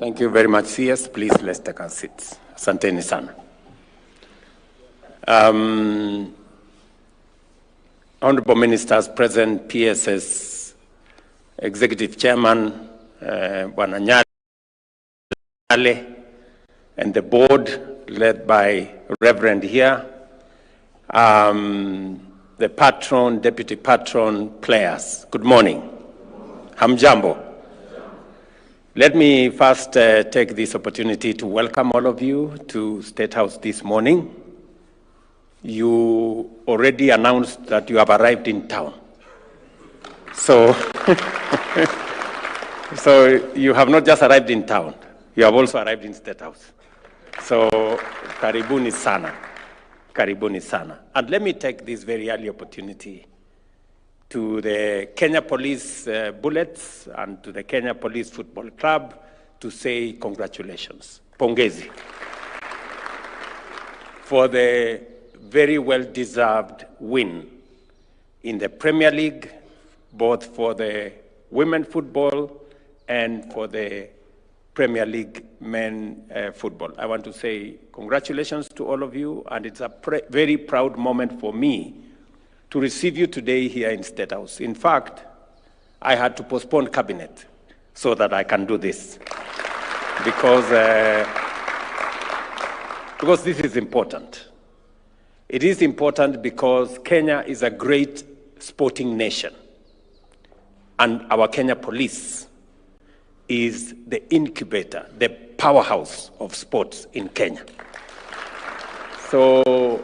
Thank you very much, CS. Please, let's take our seats. Asanteni sana. Honorable Ministers present, PSS Executive Chairman, Bwana Nyale, and the board led by Reverend here, the patron, deputy patron, players. Good morning. Hamjambo. Let me first take this opportunity to welcome all of you to State House this morning. You already announced that you have arrived in town. So, so you have not just arrived in town, you have also arrived in State House. So, karibuni sana, karibuni sana. And let me take this very early opportunity to the Kenya Police Bullets and to the Kenya Police Football Club to say congratulations. Pongezi. For the very well-deserved win in the Premier League, both for the women football and for the Premier League men football. I want to say congratulations to all of you, and it's a very proud moment for me to receive you today here in State House. In fact, I had to postpone cabinet so that I can do this because this is important. It is important because Kenya is a great sporting nation, and our Kenya Police is the incubator, the powerhouse of sports in Kenya. So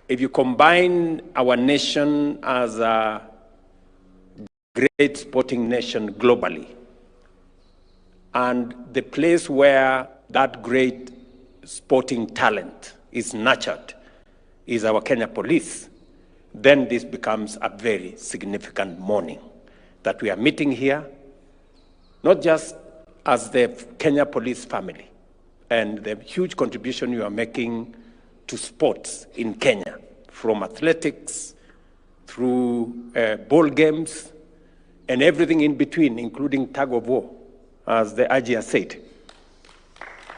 if you combine our nation as a great sporting nation globally, and the place where that great sporting talent is nurtured is our Kenya Police, then this becomes a very significant morning that we are meeting here, not just as the Kenya Police family and the huge contribution you are making to sports in Kenya, from athletics through ball games and everything in between, including tug of war, as the Ajia said.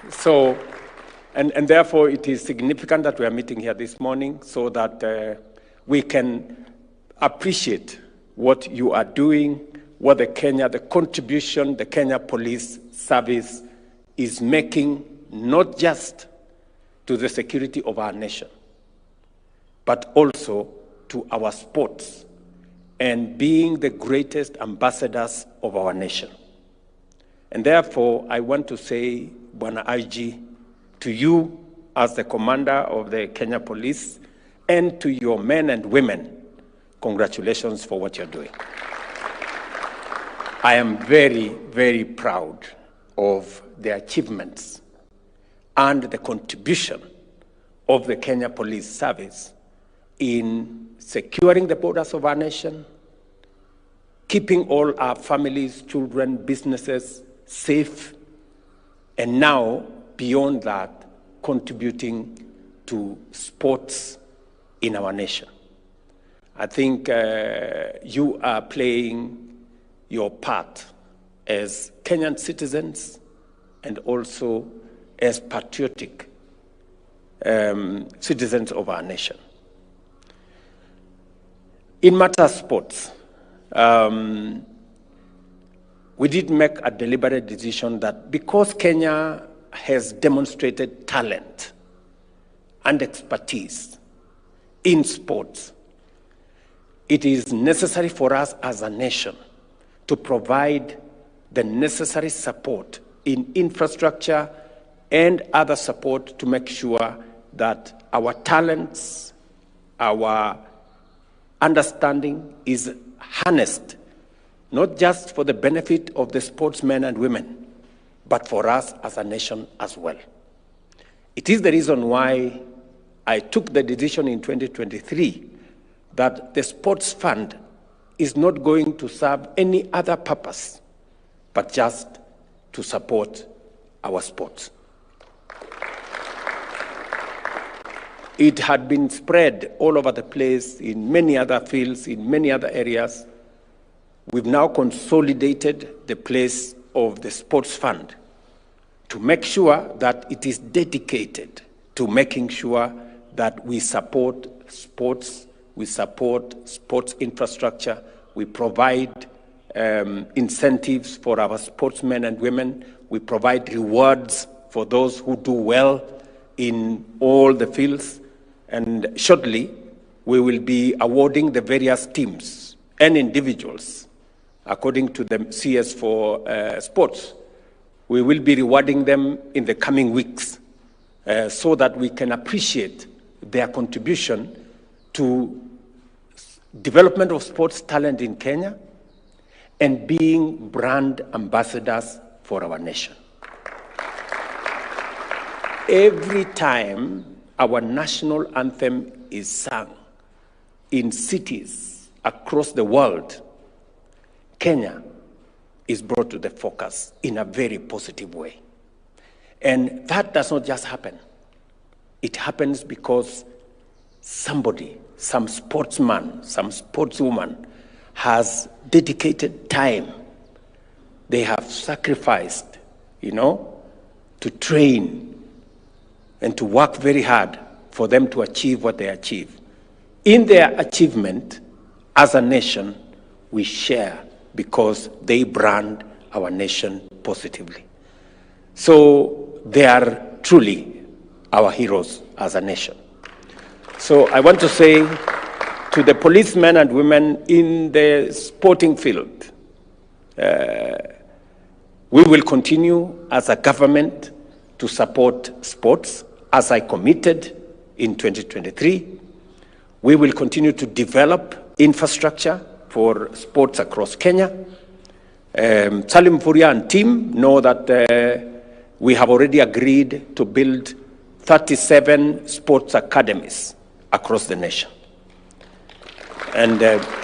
So, and therefore it is significant that we are meeting here this morning so that we can appreciate what you are doing, what the contribution the Kenya Police Service is making, not just to the security of our nation, but also to our sports and being the greatest ambassadors of our nation. And therefore, I want to say, Bwana IG, to you as the commander of the Kenya Police and to your men and women, congratulations for what you're doing. I am very, very proud of the achievements and the contribution of the Kenya Police Service in securing the borders of our nation, keeping all our families, children, businesses safe, and now, beyond that, contributing to sports in our nation. I think you are playing your part as Kenyan citizens and also as patriotic citizens of our nation. In matter of sports, we did make a deliberate decision that because Kenya has demonstrated talent and expertise in sports, it is necessary for us as a nation to provide the necessary support in infrastructure and other support to make sure that our talents, our understanding is harnessed, not just for the benefit of the sportsmen and women, but for us as a nation as well. It is the reason why I took the decision in 2023 that the sports fund is not going to serve any other purpose, but just to support our sports. It had been spread all over the place in many other fields, in many other areas. We've now consolidated the place of the sports fund to make sure that it is dedicated to making sure that we support sports, we support sports infrastructure, we provide incentives for our sportsmen and women, we provide rewards for those who do well in all the fields, and shortly we will be awarding the various teams and individuals according to the CS for sports. We will be rewarding them in the coming weeks so that we can appreciate their contribution to development of sports talent in Kenya and being brand ambassadors for our nation. Every time our national anthem is sung in cities across the world, Kenya is brought to the focus in a very positive way. And that does not just happen. It happens because somebody, some sportsman, some sportswoman has dedicated time. They have sacrificed, to train and to work very hard for them to achieve what they achieve. In their achievement, as a nation, we share because they brand our nation positively. So they are truly our heroes as a nation. So I want to say to the policemen and women in the sporting field, we will continue as a government to support sports as I committed in 2023. We will continue to develop infrastructure for sports across Kenya. Salim Furia and team know that we have already agreed to build 37 sports academies across the nation. And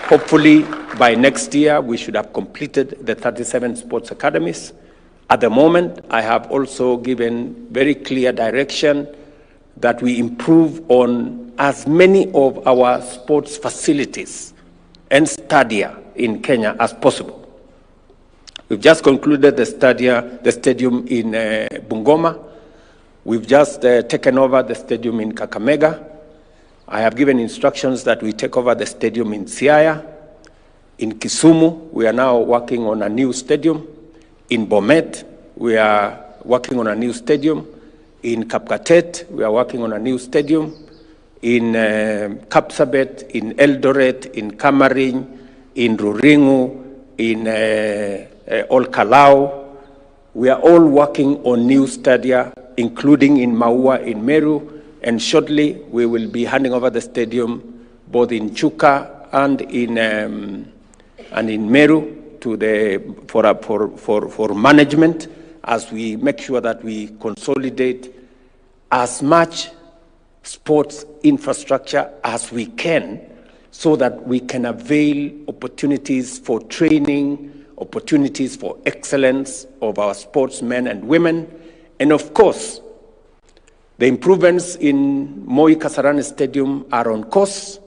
hopefully by next year, we should have completed the 37 sports academies. At the moment, I have also given very clear direction that we improve on as many of our sports facilities and stadia in Kenya as possible. We've just concluded the stadium in Bungoma. We've just taken over the stadium in Kakamega. I have given instructions that we take over the stadium in Siaya. In Kisumu, we are now working on a new stadium. In Bomet, we are working on a new stadium. In Kapkatet, we are working on a new stadium. In Kapsabet, in Eldoret, in Kamarin, in Ruringu, in Olkalau. We are all working on new stadia, including in Maua, in Meru, and shortly we will be handing over the stadium both in Chuka and in Meru to for management, as we make sure that we consolidate as much sports infrastructure as we can, so that we can avail opportunities for training, opportunities for excellence of our sportsmen and women, and of course, the improvements in Moi Kasarani Stadium are on course.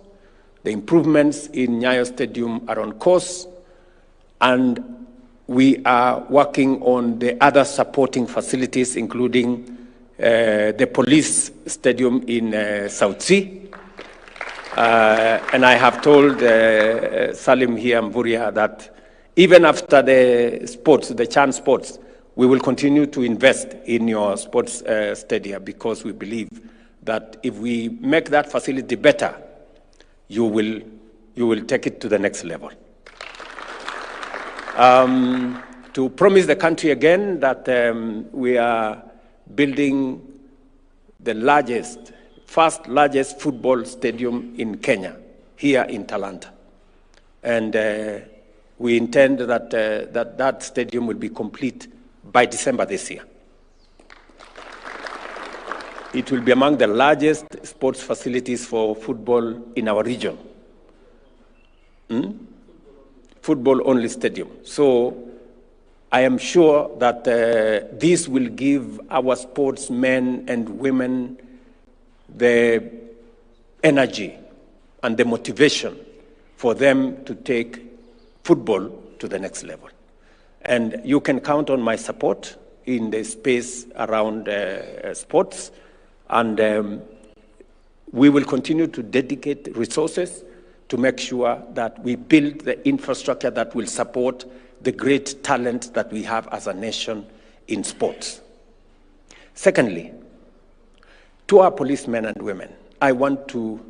The improvements in Nyayo Stadium are on course. And we are working on the other supporting facilities, including the police stadium in South Sea. And I have told Salim here, Mvuria, that even after the sports, the Chan sports, we will continue to invest in your sports stadia, because we believe that if we make that facility better, you will take it to the next level. To promise the country again that we are building the first largest football stadium in Kenya, here in Talanta. And we intend that that stadium will be complete by December this year. It will be among the largest sports facilities for football in our region. Football-only stadium. So I am sure that this will give our sportsmen and women the energy and the motivation for them to take football to the next level. And you can count on my support in the space around sports, and we will continue to dedicate resources to make sure that we build the infrastructure that will support the great talent that we have as a nation in sports. Secondly, to our policemen and women, I want to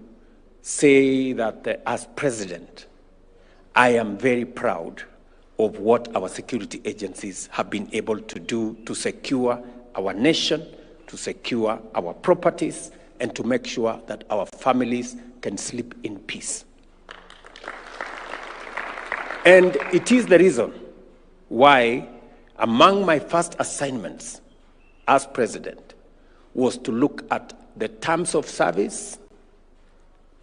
say that as president, I am very proud of what our security agencies have been able to do to secure our nation, to secure our properties, and to make sure that our families can sleep in peace. And it is the reason why among my first assignments as president was to look at the terms of service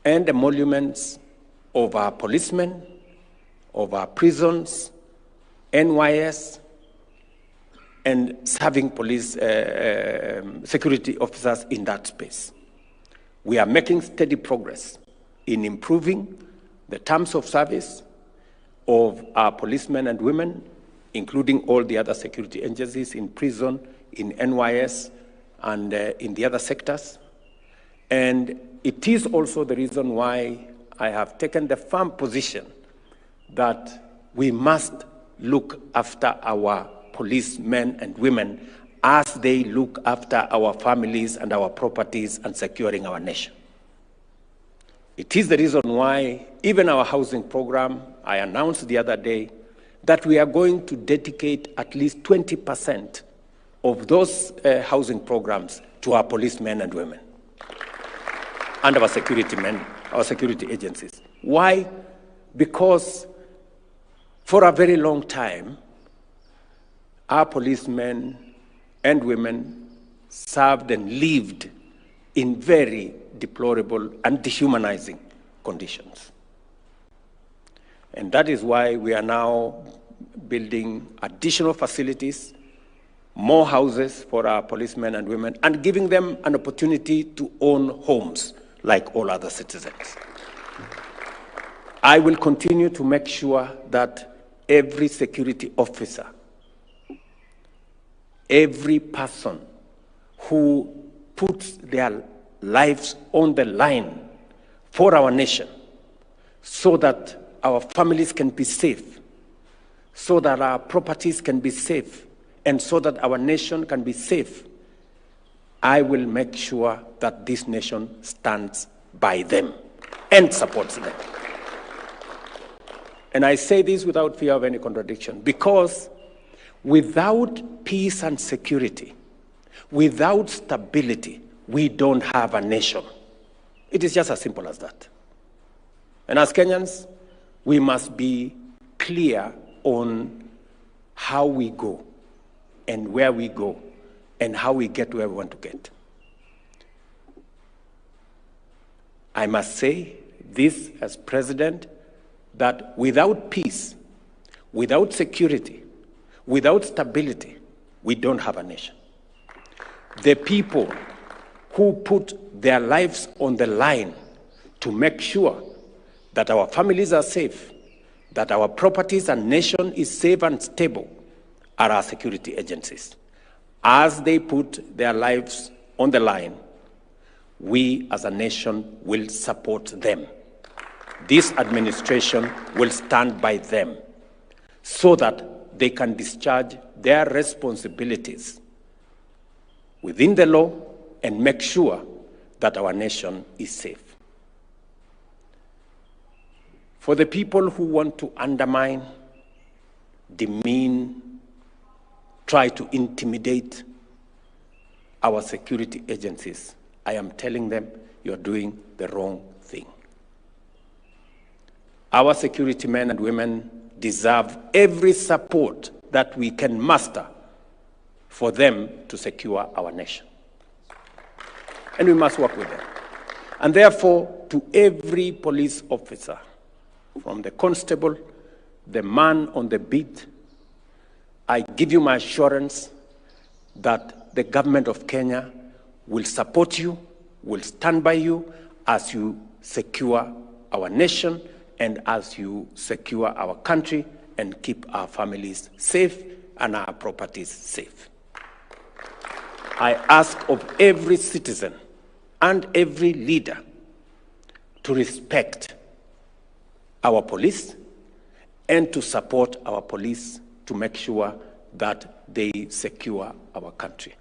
and emoluments of our policemen, of our prisons, NYS, and serving police security officers in that space. We are making steady progress in improving the terms of service of our policemen and women, including all the other security agencies in prison, in NYS, and in the other sectors. And it is also the reason why I have taken the firm position that we must look after our policemen and women as they look after our families and our properties and securing our nation. It is the reason why even our housing program, I announced the other day that we are going to dedicate at least 20% of those housing programs to our policemen and women and our security men, our security agencies. Why? Because for a very long time, our policemen and women served and lived in very deplorable and dehumanizing conditions. And that is why we are now building additional facilities, more houses for our policemen and women, and giving them an opportunity to own homes like all other citizens. I will continue to make sure that every security officer, every person who puts their lives on the line for our nation so that our families can be safe, so that our properties can be safe, and so that our nation can be safe, I will make sure that this nation stands by them and supports them. And I say this without fear of any contradiction, because without peace and security, without stability, we don't have a nation. It is just as simple as that. And as Kenyans, we must be clear on how we go and where we go and how we get where we want to get. I must say this as president, that without peace, without security, without stability, we don't have a nation. The people who put their lives on the line to make sure that our families are safe, that our properties and nation is safe and stable, are our security agencies. As they put their lives on the line, we as a nation will support them. This administration will stand by them so that they can discharge their responsibilities within the law and make sure that our nation is safe. For the people who want to undermine, demean, try to intimidate our security agencies, I am telling them, you're doing the wrong thing. Our security men and women deserve every support that we can muster for them to secure our nation. And we must work with them. And therefore, to every police officer, from the constable, the man on the beat, I give you my assurance that the government of Kenya will support you, will stand by you as you secure our nation and as you secure our country and keep our families safe and our properties safe. I ask of every citizen and every leader to respect our police and to support our police to make sure that they secure our country.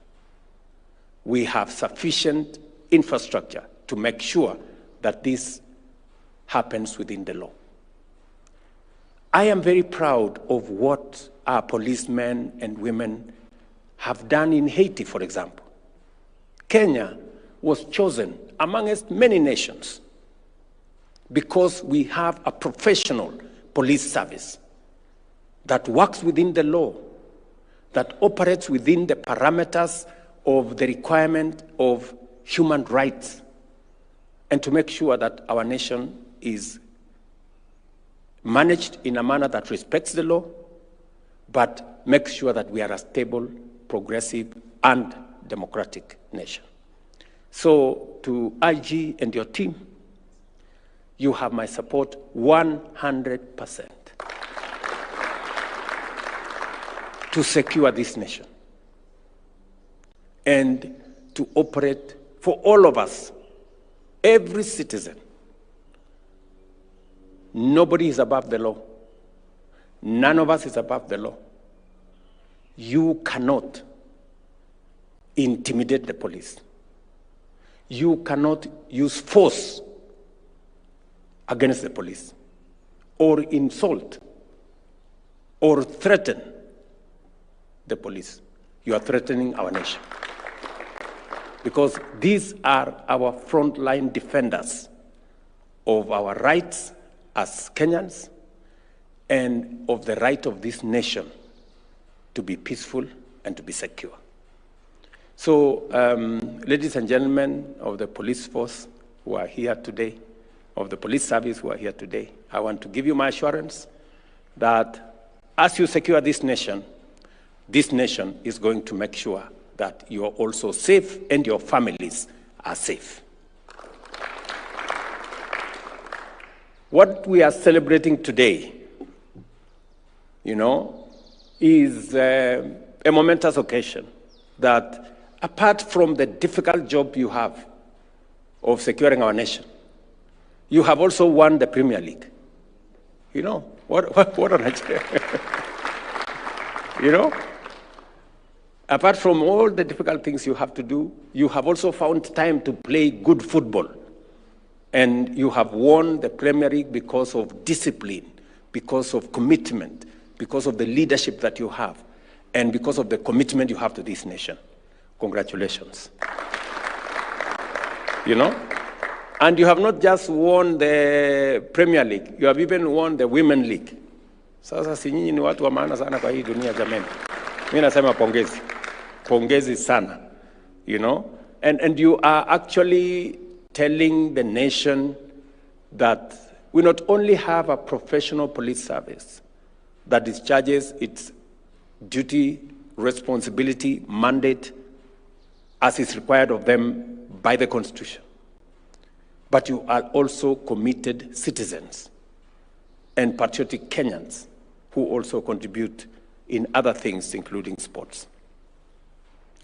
We have sufficient infrastructure to make sure that this happens within the law. I am very proud of what our policemen and women have done in Haiti, for example. Kenya was chosen amongst many nations because we have a professional police service that works within the law, that operates within the parameters of the requirement of human rights, and to make sure that our nation is managed in a manner that respects the law, but makes sure that we are a stable, progressive, and democratic nation. So to IG and your team, you have my support 100% to secure this nation and to operate for all of us, every citizen. Nobody is above the law. None of us is above the law. You cannot intimidate the police. You cannot use force against the police, or insult, or threaten the police. You are threatening our nation. Because these are our frontline defenders of our rights as Kenyans and of the right of this nation to be peaceful and to be secure. So, ladies and gentlemen of the police force who are here today, of the police service who are here today, I want to give you my assurance that as you secure this nation is going to make sure that you are also safe and your families are safe. What we are celebrating today, is a momentous occasion that, apart from the difficult job you have of securing our nation, you have also won the Premier League. What an idea. Apart from all the difficult things you have to do, you have also found time to play good football. And you have won the Premier League because of discipline, because of commitment, because of the leadership that you have, and because of the commitment you have to this nation. Congratulations. And you have not just won the Premier League, you have even won the Women League. Sasa si nyinyi ni watu wa maana sana kwa hii dunia jamani. Mimi nasema pongezi. Pongezi sana. And you are actually telling the nation that we not only have a professional police service that discharges its duty, responsibility, mandate as is required of them by the Constitution, but you are also committed citizens and patriotic Kenyans who also contribute in other things, including sports.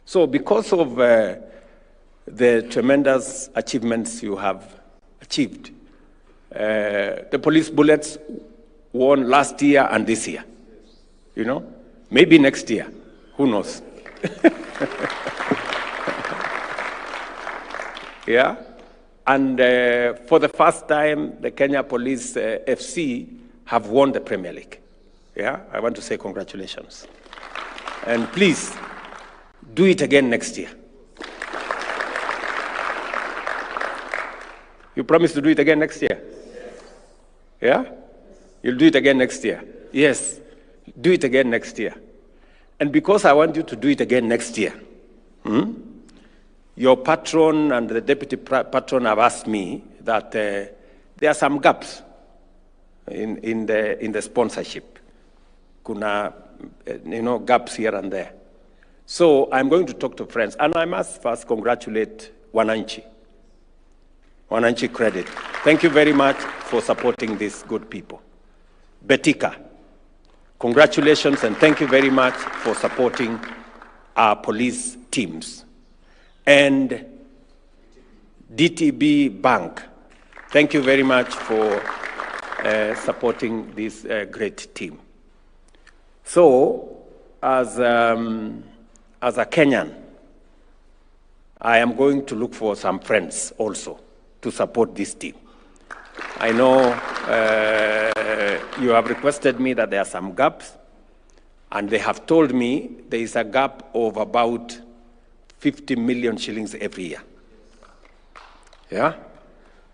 So because of the tremendous achievements you have achieved, the police bullets won last year and this year. Maybe next year, who knows? Yeah. And for the first time, the Kenya Police FC have won the Premier League. Yeah, I want to say congratulations. And please, do it again next year. You promise to do it again next year? Yeah? You'll do it again next year? Yes, do it again next year. And because I want you to do it again next year, your patron and the deputy patron have asked me that there are some gaps in the sponsorship. Kuna, gaps here and there. So I'm going to talk to friends, and I must first congratulate Wananchi. Wananchi credit. Thank you very much for supporting these good people. Betika, congratulations and thank you very much for supporting our police teams. and DTB Bank. Thank you very much for supporting this great team. So, as a Kenyan, I am going to look for some friends also to support this team. I know you have requested me that there are some gaps, and they have told me there is a gap of about 50 million shillings every year. Yeah?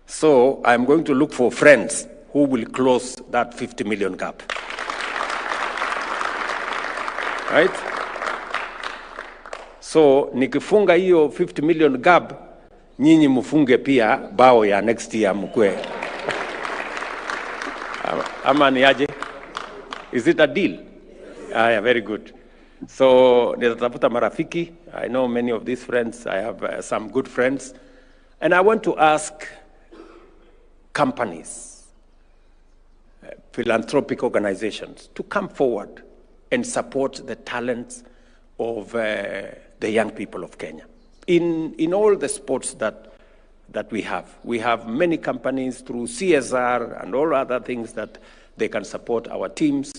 So I'm going to look for friends who will close that 50 million gap. Right? So nikifunga hiyo 50 million gap, nyinyi mufunge pia bao ya next year mkwe. Ama ni aje? Is it a deal? Yeah, very good. So nitatafuta marafiki. I know many of these friends. I have some good friends. And I want to ask companies, philanthropic organizations to come forward and support the talents of the young people of Kenya. In all the sports that we have many companies through CSR and all other things that they can support our teams.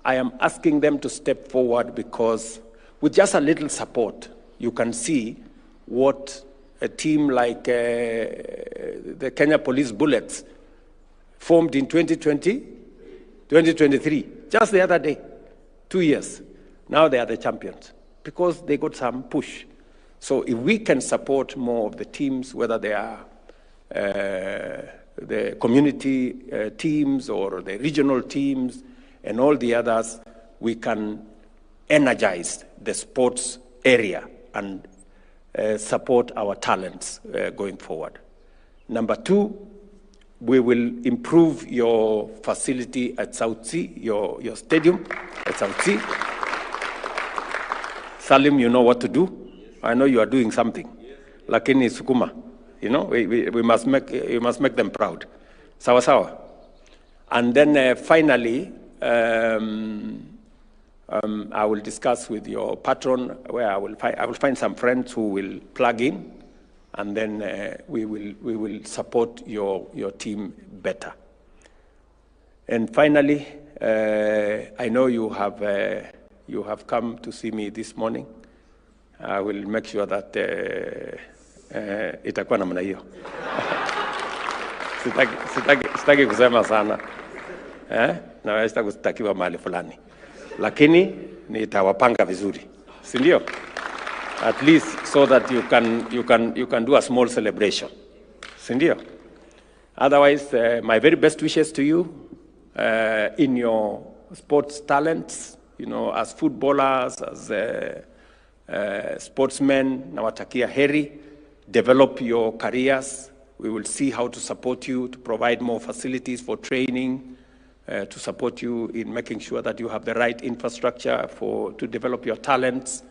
I am asking them to step forward because with just a little support, you can see what a team like the Kenya Police Bullets formed in 2023, just the other day, 2 years. Now they are the champions because they got some push. So if we can support more of the teams, whether they are the community teams or the regional teams and all the others, we can energize the sports area and support our talents going forward. Number two, we will improve your facility at South Sea, your stadium at South Sea. Salim, you know what to do. I know you are doing something. Lakini sukuma, you know, we must make them proud. Sawa sawa. And then finally, I will discuss with your patron where I will find some friends who will plug in, and then we will support your team better. And finally, I know you have come to see me this morning. I will make sure that itakuwa namna hiyo. Sitaki kusema sana. Na sitakiwa mahali fulani. Lakini nitawapanga vizuri. Si ndio? At least so that you can do a small celebration. Si ndio? Otherwise, my very best wishes to you in your sports talents, you know, as footballers, as sportsmen, nawatakia heri, develop your careers. We will see how to support you, to provide more facilities for training, to support you in making sure that you have the right infrastructure to develop your talents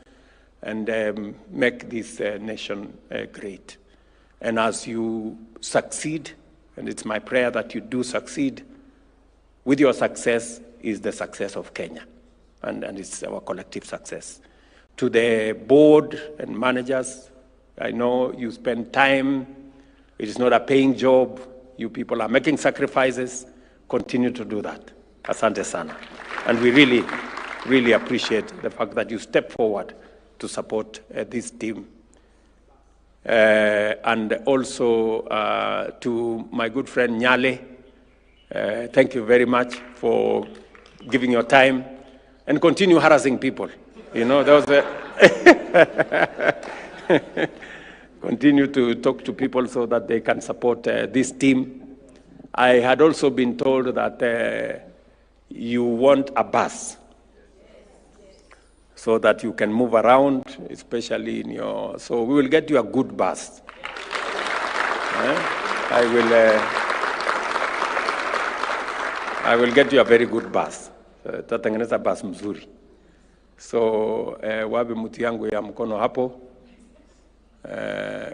and make this nation great. And as you succeed, and it's my prayer that you do succeed, with your success is the success of Kenya, and it's our collective success. To the board and managers, I know you spend time. It is not a paying job. You people are making sacrifices. Continue to do that. Asante sana. And we really, really appreciate the fact that you step forward to support this team. And also to my good friend Nyale, thank you very much for giving your time and continue harassing people. You know, there was continue to talk to people so that they can support this team. I had also been told that you want a bus so that you can move around, especially in your... So we will get you a good bus. I will get you a very good bus. Tutatengeneza bus mzuri. So wabi muti yangu ya mkono hapo.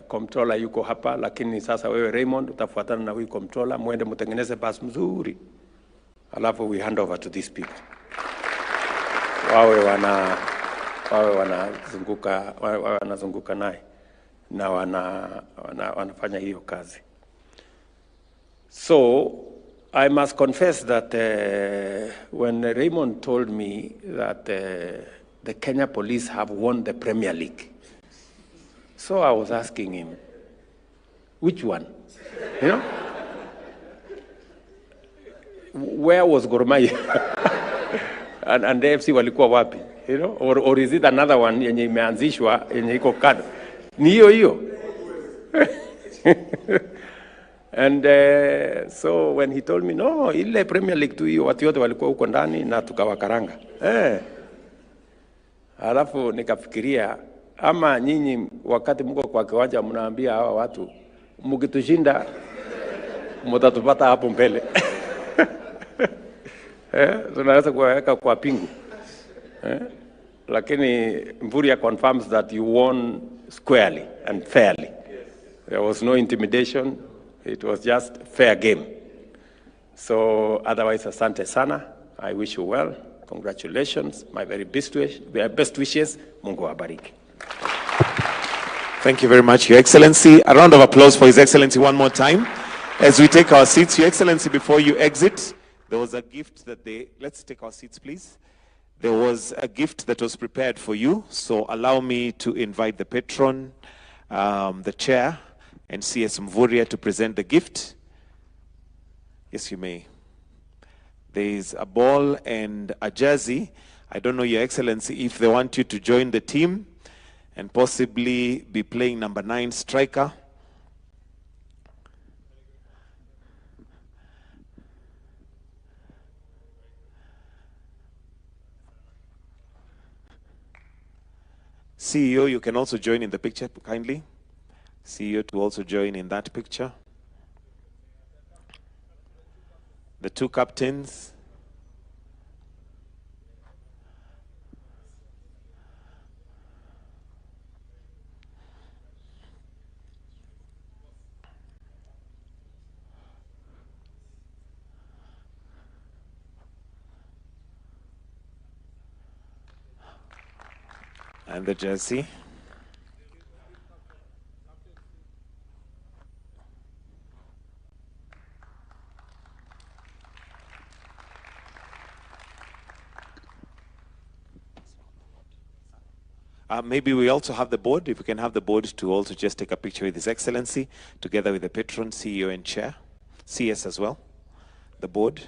Comptroller yuko hapa, lakini sasa wewe Raymond utafuatana na huyu comptroller, muende mtengeneze bus mzuri. Alafu we hand over to these people. Wawe wanazunguka naye. na wanafanya hiyo kazi. So I must confess that when Raymond told me that the Kenya Police have won the Premier League, so I was asking him, which one? You know? Where was Gor Mahia? and the FC walikuwa wapi? You know? Or is it another one yenye imeanzishwa yenye iko kado? Ni hiyo. And so when he told me, no, ile Premier League tu hiyo, watu wote walikuwa huko ndani na tukawakaranga. Alafu nikafikiria, ama nyinyi wakati mko kwa kiwanja mnaambia hawa watu, mkitushinda mtatupata hapo mbele. Tunaweza kuweka kwa pingu. Lakini Mvurya confirms that you won squarely and fairly. There was no intimidation. It was just fair game. So otherwise, asante sana. I wish you well. Congratulations. My very best wishes. Mungu awabariki. Thank you very much, Your Excellency. A round of applause for His Excellency one more time. As we take our seats, Your Excellency, before you exit, there was a gift that let's take our seats, please. There was a gift that was prepared for you. So allow me to invite the patron, the chair, and CS Mvurya to present the gift. Yes, you may. There is a ball and a jersey. I don't know, Your Excellency, if they want you to join the team and possibly be playing number 9 striker. CEO, you can also join in the picture, kindly. CEO to also join in that picture. The 2 captains. And the jersey. Maybe we also have the board. If we can have the board to also just take a picture with His Excellency, together with the patron, CEO and chair, CS as well, the board.